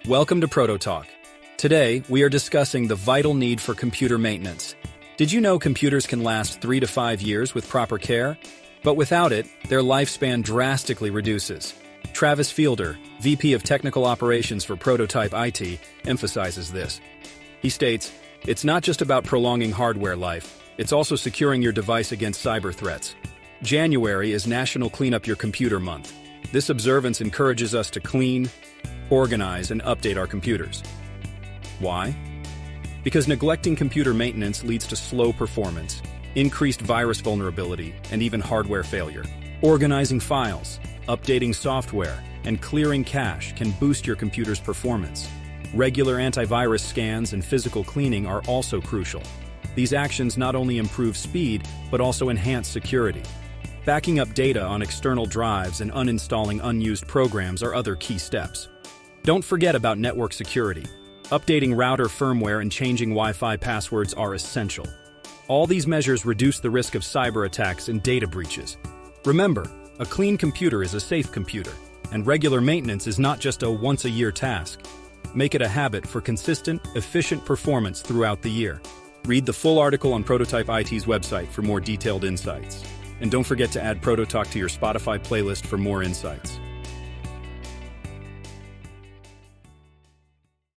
Welcome to ProtoTalk. Today, we are discussing the vital need for computer maintenance. Did you know computers can last 3 to 5 years with proper care? But without it, their lifespan drastically reduces. Travis Fielder, VP of Technical Operations for Prototype IT, emphasizes this. He states, "It's not just about prolonging hardware life, it's also securing your device against cyber threats." January is National Clean Up Your Computer Month. This observance encourages us to clean, organize, and update our computers. Why? Because neglecting computer maintenance leads to slow performance, increased virus vulnerability, and even hardware failure. Organizing files, updating software, and clearing cache can boost your computer's performance. Regular antivirus scans and physical cleaning are also crucial. These actions not only improve speed, but also enhance security. Backing up data on external drives and uninstalling unused programs are other key steps. Don't forget about network security. Updating router firmware and changing Wi-Fi passwords are essential. All these measures reduce the risk of cyber attacks and data breaches. Remember, a clean computer is a safe computer, and regular maintenance is not just a once-a-year task. Make it a habit for consistent, efficient performance throughout the year. Read the full article on Prototype IT's website for more detailed insights. And don't forget to add ProtoTalk to your Spotify playlist for more insights.